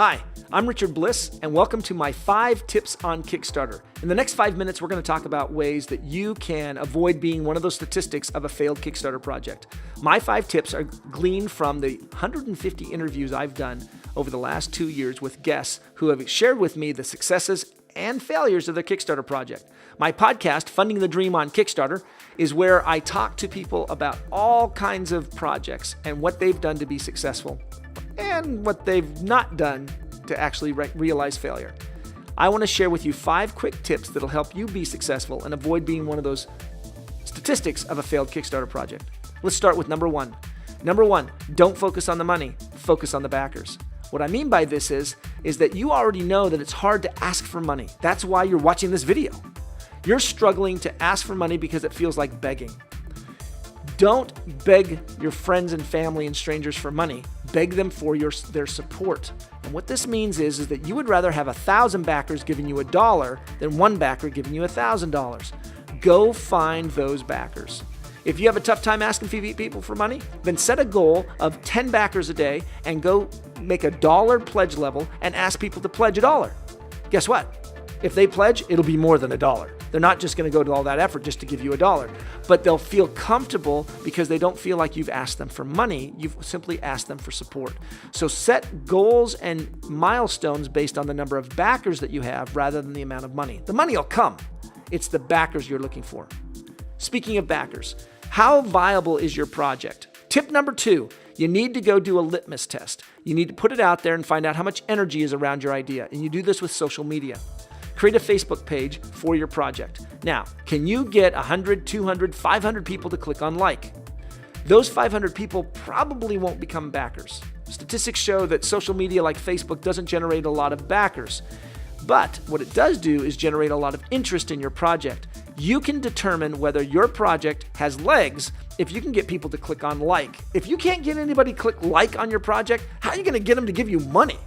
Hi, I'm Richard Bliss, and welcome to my 5 tips on Kickstarter. In the next 5 minutes, we're going to talk about ways that you can avoid being one of those statistics of a failed Kickstarter project. My 5 tips are gleaned from the 150 interviews I've done over the last 2 years with guests who have shared with me the successes and failures of their Kickstarter project. My podcast, Funding the Dream on Kickstarter, is where I talk to people about all kinds of projects and what they've done to be successful and what they've not done to actually realize failure. I want to share with you 5 quick tips that'll help you be successful and avoid being one of those statistics of a failed Kickstarter project. Let's start with number 1. Number 1, don't focus on the money, focus on the backers. What I mean by this is that you already know that it's hard to ask for money. That's why you're watching this video. You're struggling to ask for money because it feels like begging. Don't beg your friends and family and strangers for money. Beg them for their support. And what this means is that you would rather have 1,000 backers giving you $1 than one backer giving you $1,000. Go find those backers. If you have a tough time asking people for money, then set a goal of 10 backers a day and go make a $1 pledge level and ask people to pledge $1. Guess what? If they pledge, it'll be more than $1. They're not just going to go to all that effort just to give you $1, but they'll feel comfortable because they don't feel like you've asked them for money. You've simply asked them for support. So set goals and milestones based on the number of backers that you have rather than the amount of money. The money will come. It's the backers you're looking for. Speaking of backers, how viable is your project? Tip number 2, you need to go do a litmus test. You need to put it out there and find out how much energy is around your idea. And you do this with social media. Create a Facebook page for your project. Now, can you get 100, 200, 500 people to click on like? Those 500 people probably won't become backers. Statistics show that social media like Facebook doesn't generate a lot of backers. But what it does do is generate a lot of interest in your project. You can determine whether your project has legs if you can get people to click on like. If you can't get anybody to click like on your project, how are you going to get them to give you money?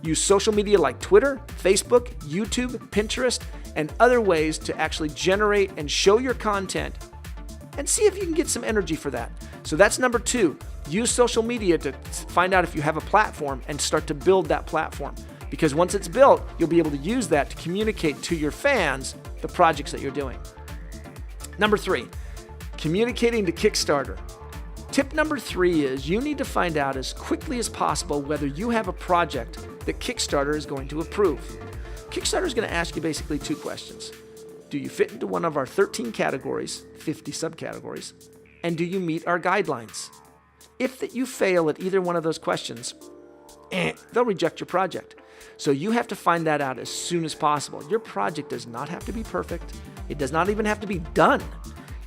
Use social media like Twitter, Facebook, YouTube, Pinterest, and other ways to actually generate and show your content and see if you can get some energy for that. So that's number 2. Use social media to find out if you have a platform and start to build that platform. Because once it's built, you'll be able to use that to communicate to your fans the projects that you're doing. Number 3, communicating to Kickstarter. Tip number 3 is you need to find out as quickly as possible whether you have a project that Kickstarter is going to approve. Kickstarter is going to ask you basically 2 questions. Do you fit into one of our 13 categories, 50 subcategories, and do you meet our guidelines? If that you fail at either one of those questions, they'll reject your project. So you have to find that out as soon as possible. Your project does not have to be perfect. It does not even have to be done.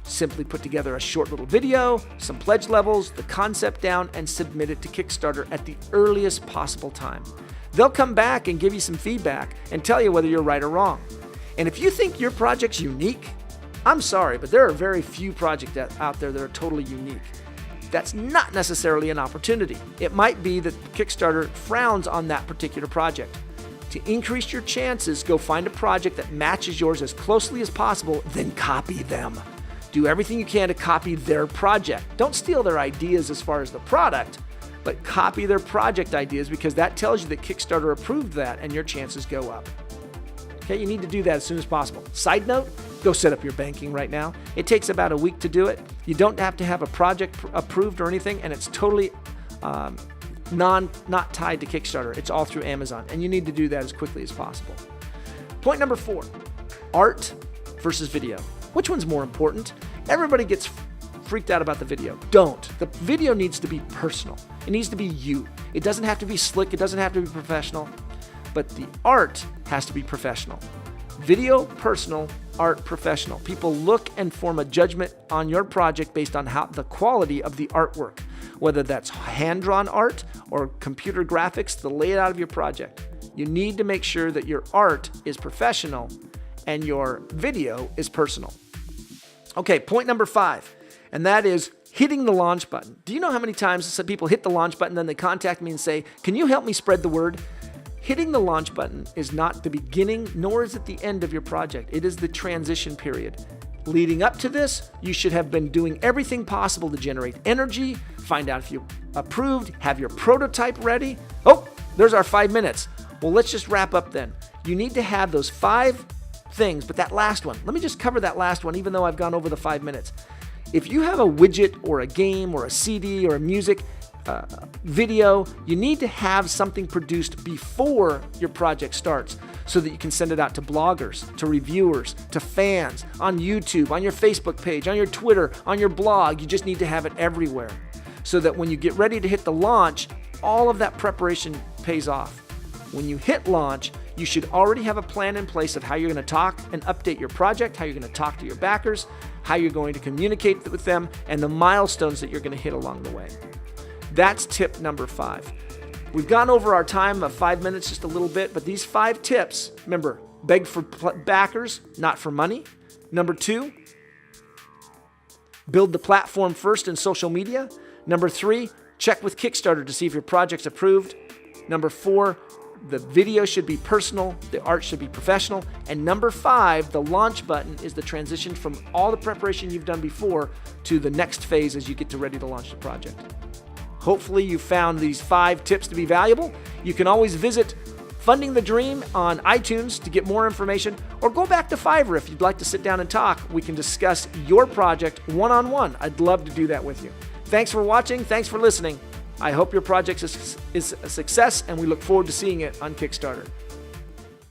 Simply put together a short little video, some pledge levels, the concept down, and submit it to Kickstarter at the earliest possible time. They'll come back and give you some feedback and tell you whether you're right or wrong. And if you think your project's unique, I'm sorry, but there are very few projects out there that are totally unique. That's not necessarily an opportunity. It might be that Kickstarter frowns on that particular project. To increase your chances, go find a project that matches yours as closely as possible, then copy them. Do everything you can to copy their project. Don't steal their ideas as far as the product, but copy their project ideas because that tells you that Kickstarter approved that and your chances go up. Okay, you need to do that as soon as possible. Side note, go set up your banking right now. It takes about a week to do it. You don't have to have a project approved or anything, and it's totally not tied to Kickstarter. It's all through Amazon, and you need to do that as quickly as possible. Point number 4, art versus video. Which one's more important? Everybody gets freaked out about the video. Don't. The video needs to be personal. It needs to be you. It doesn't have to be slick. It doesn't have to be professional. But the art has to be professional. Video, personal, art, professional. People look and form a judgment on your project based on the quality of the artwork, whether that's hand-drawn art or computer graphics, the layout of your project. You need to make sure that your art is professional and your video is personal. Okay, point number 5, and that is hitting the launch button. Do you know how many times some people hit the launch button, then they contact me and say, can you help me spread the word? Hitting the launch button is not the beginning, nor is it the end of your project. It is the transition period. Leading up to this, you should have been doing everything possible to generate energy, find out if you approved, have your prototype ready. Oh, there's our 5 minutes. Well, let's just wrap up then. You need to have those 5 things, but that last one, let me just cover that last one, even though I've gone over the 5 minutes. If you have a widget or a game or a CD or a music video, you need to have something produced before your project starts so that you can send it out to bloggers, to reviewers, to fans, on YouTube, on your Facebook page, on your Twitter, on your blog. You just need to have it everywhere so that when you get ready to hit the launch, all of that preparation pays off. When you hit launch, you should already have a plan in place of how you're going to talk and update your project, how you're going to talk to your backers, how you're going to communicate with them, and the milestones that you're going to hit along the way. That's tip number 5. We've gone over our time of 5 minutes just a little bit, but these 5 tips, remember, beg for backers, not for money. Number 2, build the platform first in social media. Number 3, check with Kickstarter to see if your project's approved. Number 4, the video should be personal, the art should be professional. And number 5, the launch button is the transition from all the preparation you've done before to the next phase as you get ready to launch the project. Hopefully you found these 5 tips to be valuable. You can always visit Funding the Dream on iTunes to get more information, or go back to Fiverr if you'd like to sit down and talk. We can discuss your project one-on-one. I'd love to do that with you. Thanks for watching. Thanks for listening. I hope your project is a success, and we look forward to seeing it on Kickstarter.